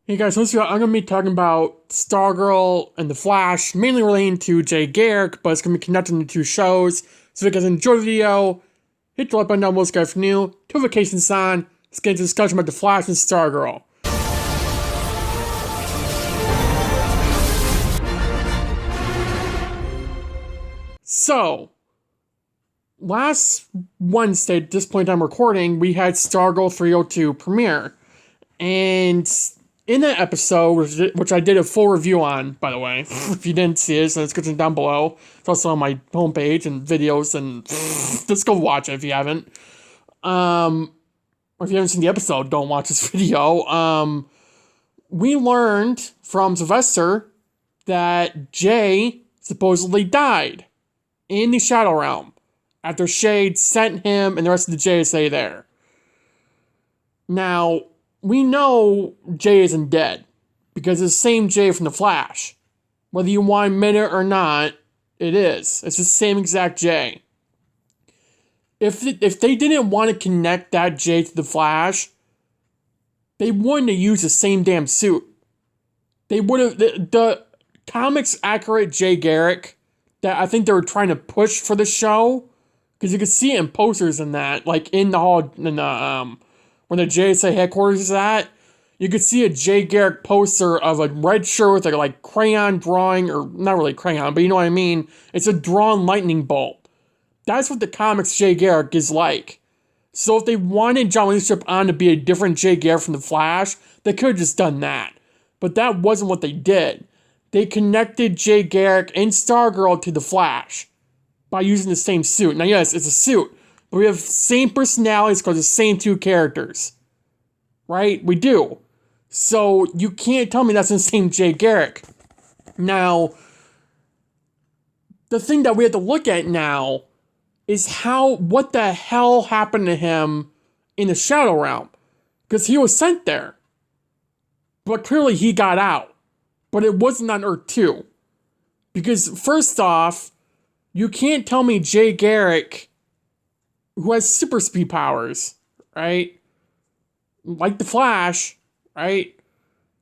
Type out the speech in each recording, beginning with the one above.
Hey guys, so I'm going to be talking about Stargirl and The Flash, mainly relating to Jay Garrick, but it's going to be connecting the two shows. So if you guys enjoy the video, hit the like button down below, subscribe if you're new, notifications on, let's get into discussion about The Flash and Stargirl. So, last Wednesday, at this point I'm recording, we had Stargirl 302 premiere. And in that episode, which I did a full review on, by the way, if you didn't see it, it's in the description down below. It's also on my homepage and videos, and just go watch it if you haven't. Or if you haven't seen the episode, don't watch this video. We learned from Sylvester that Jay supposedly died in the Shadow Realm after Shade sent him and the rest of the JSA there. Now, we know Jay isn't dead, because it's the same Jay from The Flash. Whether you want to admit it or not, it is. It's the same exact Jay. If they didn't want to connect that Jay to The Flash, they wouldn't have used the same damn suit. They would have... The comics accurate Jay Garrick that I think they were trying to push for the show, because you could see it in posters and that, like in the hall, in the, when the JSA headquarters is at, you could see a Jay Garrick poster of a red shirt with a like crayon drawing, or not really crayon, but you know what I mean. It's a drawn lightning bolt. That's what the comics Jay Garrick is like. So if they wanted John Leadership on to be a different Jay Garrick from The Flash, they could have just done that. But that wasn't what they did. They connected Jay Garrick and Stargirl to The Flash by using the same suit. Now yes, it's a suit. But we have same personalities because the same two characters. Right? We do. So you can't tell me that's the same Jay Garrick. Now, the thing that we have to look at now is what the hell happened to him in the Shadow Realm. Because he was sent there. But clearly he got out. But it wasn't on Earth 2. Because first off, you can't tell me Jay Garrick, who has super speed powers, right? Like The Flash, right?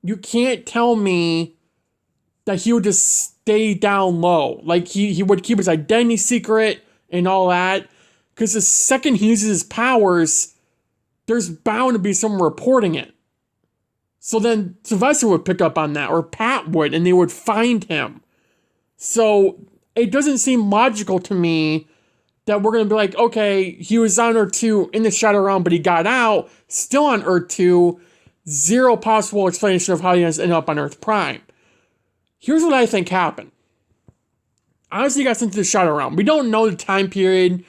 You can't tell me that he would just stay down low. Like, he would keep his identity secret and all that. Because the second he uses his powers, there's bound to be someone reporting it. So then Sylvester would pick up on that, or Pat would, and they would find him. So it doesn't seem logical to me that we're going to be like, okay, he was on Earth 2 in the Shadow Realm, but he got out, still on Earth 2, zero possible explanation of how he ended up on Earth Prime. Here's what I think happened. Honestly, he got sent to the Shadow Realm. We don't know the time period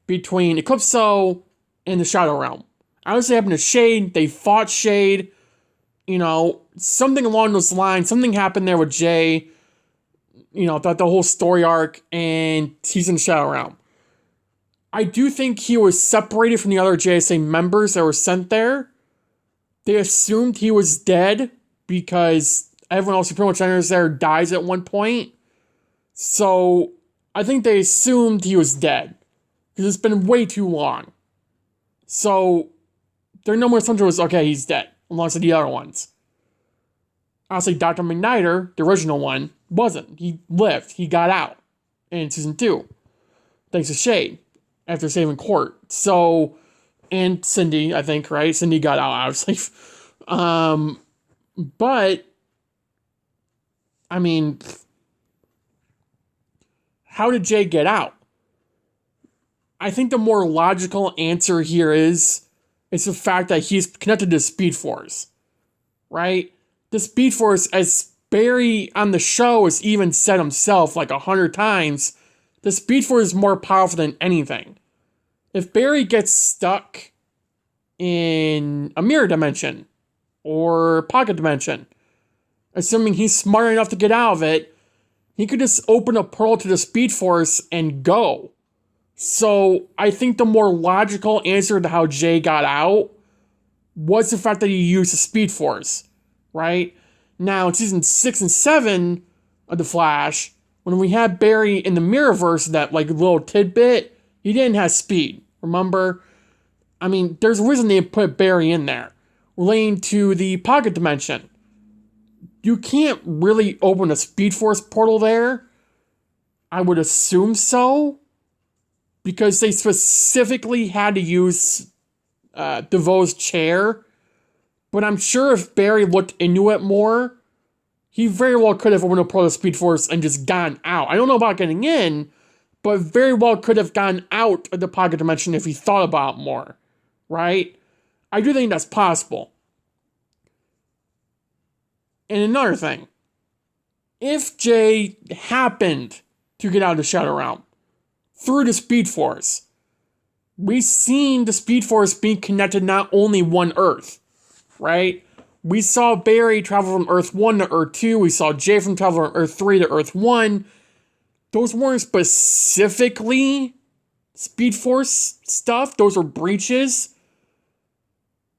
between Eclipso and the Shadow Realm. Honestly, it happened to Shade. They fought Shade. You know, something along those lines. Something happened there with Jay. You know, throughout the whole story arc, and he's in the Shadow Realm. I do think he was separated from the other JSA members that were sent there. They assumed he was dead because everyone else who pretty much enters there dies at one point. So I think they assumed he was dead because it's been way too long. So their number assumption was, okay, he's dead, alongside the other ones. Honestly, Dr. McNider, the original one, wasn't. He lived. He got out in season 2. Thanks to Shade. After saving Court. So, and Cindy, I think, right? Cindy got out, obviously. But, I mean, how did Jay get out? I think the more logical answer here is the fact that he's connected to Speed Force. Right? The Speed Force, as Barry on the show has even said himself like 100 times, the Speed Force is more powerful than anything. If Barry gets stuck in a mirror dimension or pocket dimension, assuming he's smart enough to get out of it, he could just open a portal to the Speed Force and go. So I think the more logical answer to how Jay got out was the fact that he used the Speed Force, right? Now, in season 6 and 7 of The Flash, when we had Barry in the Mirrorverse, that like little tidbit, he didn't have speed. Remember? I mean, there's a reason they put Barry in there, relating to the pocket dimension. you can't really open a Speed Force portal there. I would assume so, because they specifically had to use DeVoe's chair. But I'm sure if Barry looked into it more, he very well could have opened a portal to Speed Force and just gotten out. I don't know about getting in, but very well could have gotten out of the pocket dimension if he thought about it more, right? I do think that's possible. And another thing, if Jay happened to get out of the Shadow Realm through the Speed Force, we've seen the Speed Force being connected not only one Earth, right? We saw Barry travel from Earth 1 to Earth 2. We saw Jay from travel from Earth 3 to Earth 1. Those weren't specifically Speed Force stuff. Those were breaches.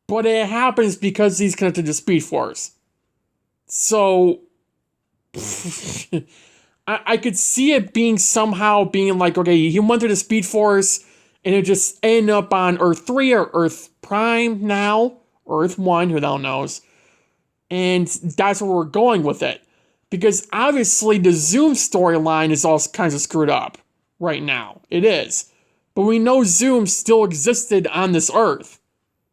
But it happens because he's connected to Speed Force. So, I could see it being somehow being like, okay, he went to the Speed Force and it just ended up on Earth 3 or Earth Prime now, or Earth 1, who the hell knows. And that's where we're going with it. Because obviously the Zoom storyline is all kinds of screwed up right now. It is. But we know Zoom still existed on this Earth.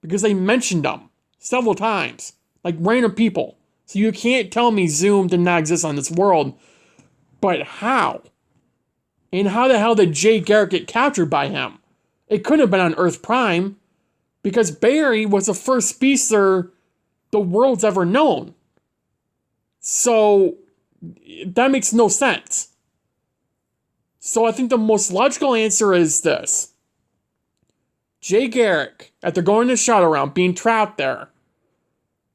Because they mentioned them several times. Like random people. So you can't tell me Zoom did not exist on this world. But how? And how the hell did Jay Garrick get captured by him? It couldn't have been on Earth Prime. Because Barry was the first speedster the world's ever known. So, that makes no sense. So I think the most logical answer is this. Jay Garrick, after going to Shadow Realm, being trapped there,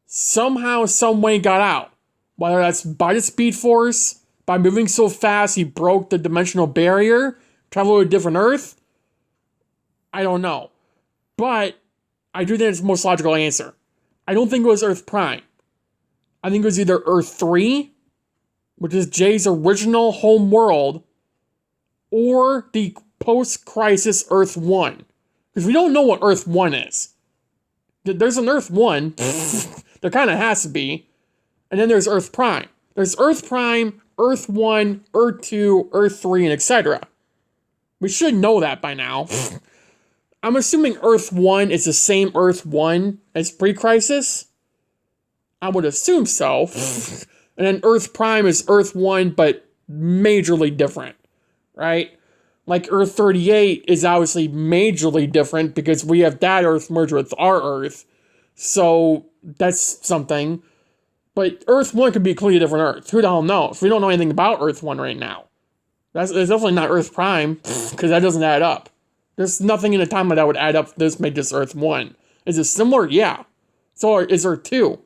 somehow, some way got out. Whether that's by the Speed Force, by moving so fast he broke the dimensional barrier, traveled to a different Earth, I don't know. But I do think it's the most logical answer. I don't think it was Earth Prime. I think it was either Earth 3, which is Jay's original home world, or the post-crisis Earth 1. Because we don't know what Earth 1 is. There's an Earth 1. There kind of has to be. And then there's Earth Prime. There's Earth Prime, Earth 1, Earth 2, Earth 3, and etc. We should know that by now. I'm assuming Earth 1 is the same Earth 1 as pre-crisis. I would assume so. And then Earth Prime is Earth 1, but majorly different, right? Like Earth 38 is obviously majorly different because we have that Earth merged with our Earth. So that's something. But Earth 1 could be a completely different Earth. Who the hell knows? We don't know anything about Earth 1 right now. It's definitely not Earth Prime because that doesn't add up. There's nothing in the timeline that would add up to this make this Earth 1. Is it similar? Yeah. So is Earth 2.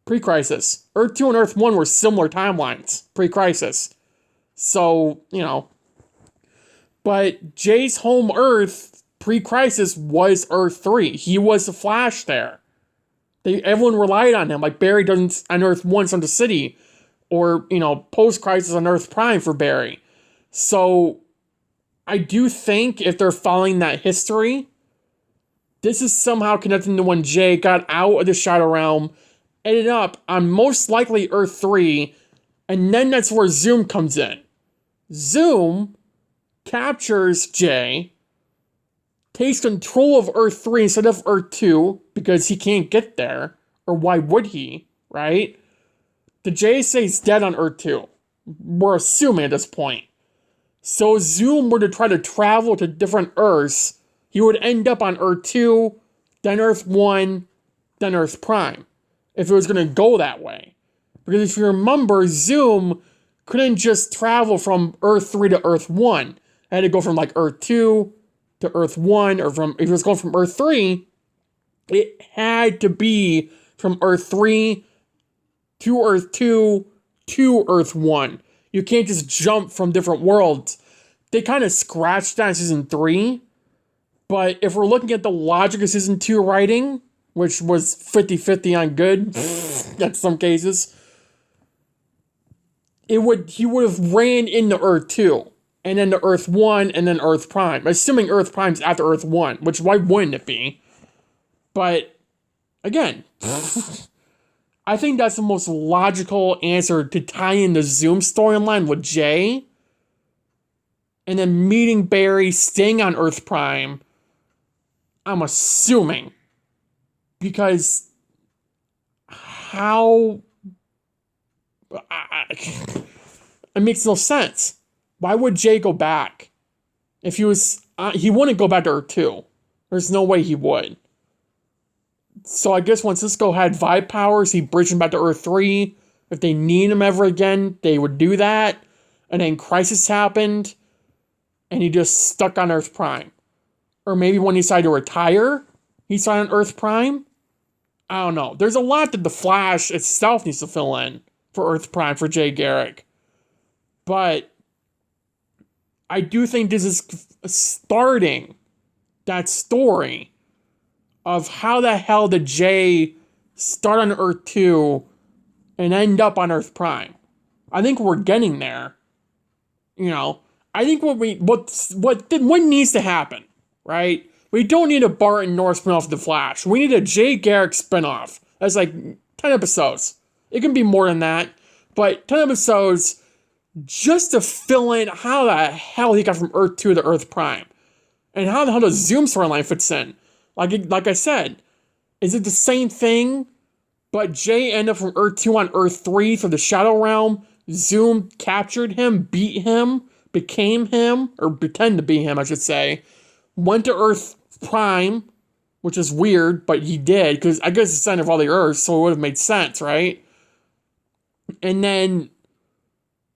Pre-crisis. Earth 2 and Earth 1 were similar timelines. Pre-crisis. So, But Jay's home Earth, pre-crisis, was Earth 3. He was the Flash there. Everyone relied on him. Like Barry doesn't on Earth 1 from the city. Or, post-crisis on Earth Prime for Barry. So I do think if they're following that history, this is somehow connected to when Jay got out of the Shadow Realm, ended up on most likely Earth 3, and then that's where Zoom comes in. Zoom captures Jay, takes control of Earth 3 instead of Earth 2, because he can't get there, or why would he, right? The Jay stays dead on Earth 2. We're assuming at this point. So if Zoom were to try to travel to different Earths, he would end up on Earth 2, then Earth 1, then Earth Prime. If it was going to go that way. Because if you remember, Zoom couldn't just travel from Earth 3 to Earth 1. It had to go from like Earth 2 to Earth 1, or if it was going from Earth 3, it had to be from Earth 3 to Earth 2 to Earth 1. You can't just jump from different worlds. They kind of scratched that in Season 3. But if we're looking at the logic of Season 2 writing, which was 50-50 on good, in some cases, he would have ran into Earth 2. And then to Earth 1, and then Earth Prime. Assuming Earth Prime's after Earth 1, which why wouldn't it be? But, again, I think that's the most logical answer to tie in the Zoom storyline with Jay. And then meeting Barry, staying on Earth Prime. I'm assuming. Because how... it makes no sense. Why would Jay go back? If he was... he wouldn't go back to Earth 2. There's no way he would. So I guess when Cisco had vibe powers, he bridged him back to Earth 3. If they need him ever again, they would do that. And then Crisis happened, and he just stuck on Earth Prime. Or maybe when he decided to retire, he started on Earth Prime. I don't know. There's a lot that the Flash itself needs to fill in for Earth Prime for Jay Garrick. But I do think this is starting that story of how the hell did Jay start on Earth 2 and end up on Earth Prime. I think we're getting there. You know, I think what needs to happen, right? We don't need a Barton North spinoff of The Flash. We need a Jay Garrick spinoff. That's like 10 episodes. It can be more than that, but 10 episodes just to fill in how the hell he got from Earth 2 to Earth Prime. And how the hell the Zoom storyline fits in. Like I said, is it the same thing, but Jay ended up from Earth 2 on Earth 3 through the Shadow Realm? Zoom captured him, beat him, became him, or pretend to be him, I should say. Went to Earth Prime, which is weird, but he did, because I guess it's the center of all the Earths, so it would have made sense, right? And then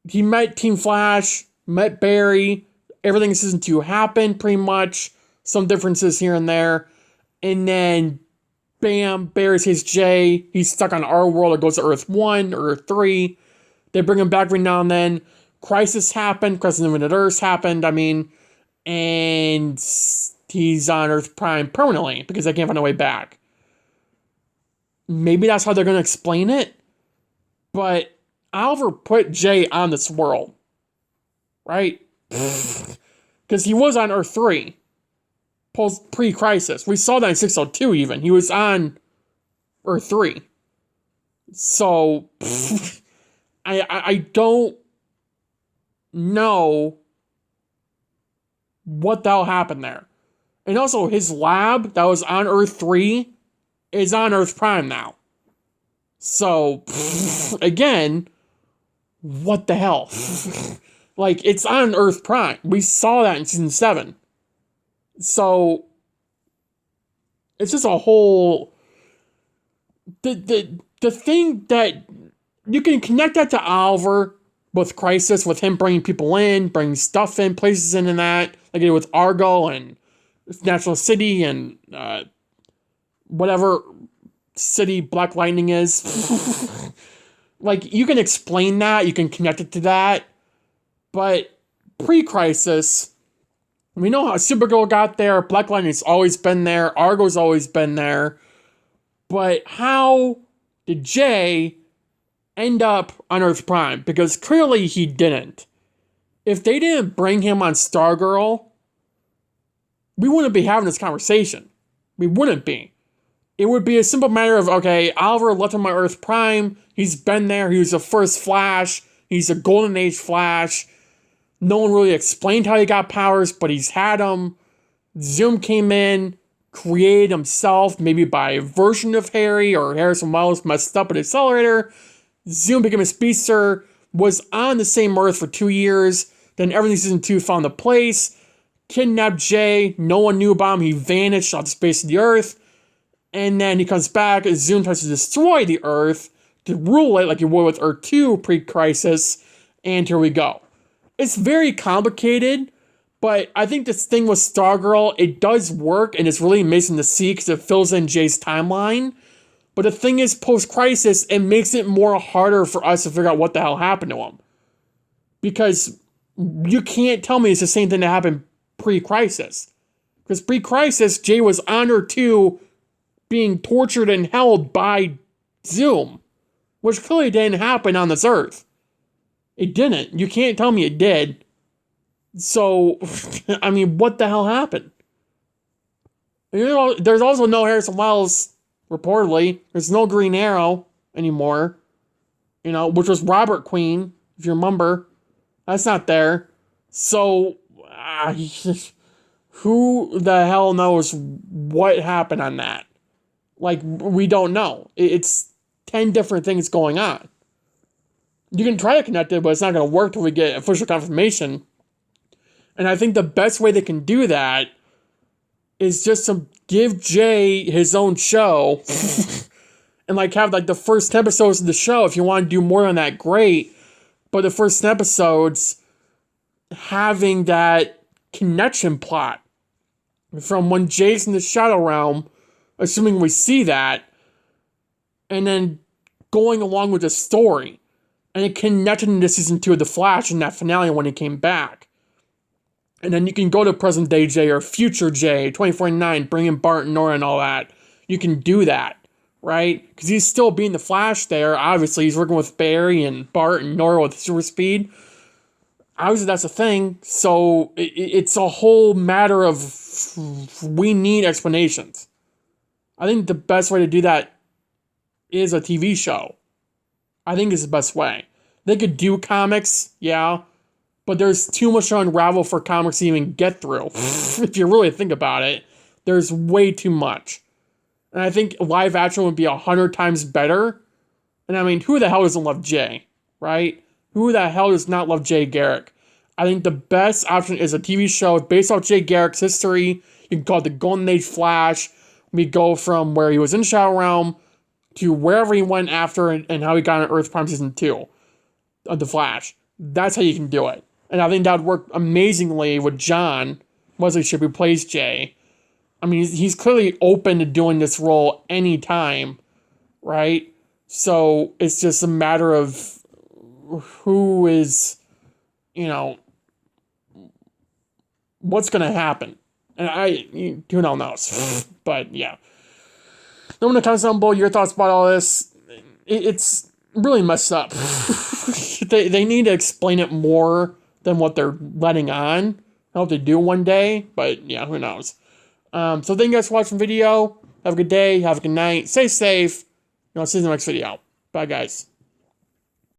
he met Team Flash, met Barry, everything in Season 2 happened, pretty much. Some differences here and there. And then, bam, Barry says Jay. He's stuck on our world or goes to Earth 1 or Earth 3. They bring him back every now and then. Crisis happened. Crisis of Infinite Earths happened, and he's on Earth Prime permanently because they can't find a way back. Maybe that's how they're going to explain it. But Oliver put Jay on this world. Right? Because he was on Earth 3. Pre-Crisis. We saw that in 602 even. He was on Earth 3. So, I don't know what the hell happened there. And also, his lab that was on Earth 3 is on Earth Prime now. So, again, what the hell? Like, it's on Earth Prime. We saw that in Season 7. So, it's just a whole... The thing that... You can connect that to Oliver with Crisis, with him bringing people in, bringing stuff in, places in and that. Like he did with Argo and National City and whatever city Black Lightning is. Like, you can explain that. You can connect it to that. But pre-Crisis... We know how Supergirl got there, Black Lightning's always been there, Argo's always been there, but how did Jay end up on Earth Prime? Because clearly he didn't. If they didn't bring him on Stargirl, we wouldn't be having this conversation. We wouldn't be. It would be a simple matter of, okay, Oliver left him on Earth Prime, he's been there, he was the first Flash, he's a Golden Age Flash. No one really explained how he got powers, but he's had them. Zoom came in, created himself, maybe by a version of Harry, or Harrison Wells messed up an accelerator. Zoom became a speedster, was on the same Earth for 2 years, then everything Season 2 found a place, kidnapped Jay, no one knew about him, he vanished off the space of the Earth, and then he comes back, and Zoom tries to destroy the Earth, to rule it like he would with Earth 2 pre-Crisis, and here we go. It's very complicated, but I think this thing with Stargirl, it does work, and it's really amazing to see because it fills in Jay's timeline. But the thing is, post-Crisis, it makes it more harder for us to figure out what the hell happened to him. Because you can't tell me it's the same thing that happened pre-Crisis. Because pre-Crisis, Jay was on Earth 2 being tortured and held by Zoom, which clearly didn't happen on this Earth. It didn't. You can't tell me it did. So, I mean, what the hell happened? You know, there's also no Harrison Wells, reportedly. There's no Green Arrow. anymore. You know, which was Robert Queen, if you remember. That's not there. So, who the hell knows what happened on that? Like, we don't know. It's 10 different things going on. You can try to connect it, but it's not going to work till we get official confirmation. And I think the best way they can do that is just to give Jay his own show and like have like the first 10 episodes of the show. If you want to do more on that, great. But the first 10 episodes having that connection plot from when Jay's in the Shadow Realm, assuming we see that, and then going along with the story. And it connected into season 2 of The Flash in that finale when he came back. And then you can go to present day Jay or future Jay, 2049, bring in Bart and Nora and all that. You can do that, right? Because he's still being the Flash there. Obviously, he's working with Barry and Bart and Nora with super speed. Obviously, that's a thing. So it's a whole matter of we need explanations. I think the best way to do that is a TV show. I think it's the best way. They could do comics, yeah, but there's too much to unravel for comics to even get through. If you really think about it, there's way too much. And I think live action would be 100 times better. And I mean, who the hell doesn't love Jay, right? Who the hell does not love Jay Garrick? I think the best option is a TV show based off Jay Garrick's history. You can call it the Golden Age Flash. We go from where he was in Shadow Realm to wherever he went after and how he got on Earth Prime Season 2 of The Flash. That's how you can do it. And I think that would work amazingly with John Wesley Shipp, who plays Jay. I mean, he's clearly open to doing this role anytime, right? So it's just a matter of who is, you know, what's going to happen. And who the hell knows? But yeah. Let me know in the comments down below your thoughts about all this. It's really messed up. They need to explain it more than what they're letting on. I hope they do one day, but yeah, who knows. So thank you guys for watching the video. Have a good day. Have a good night. Stay safe. I'll see you in the next video. Bye, guys.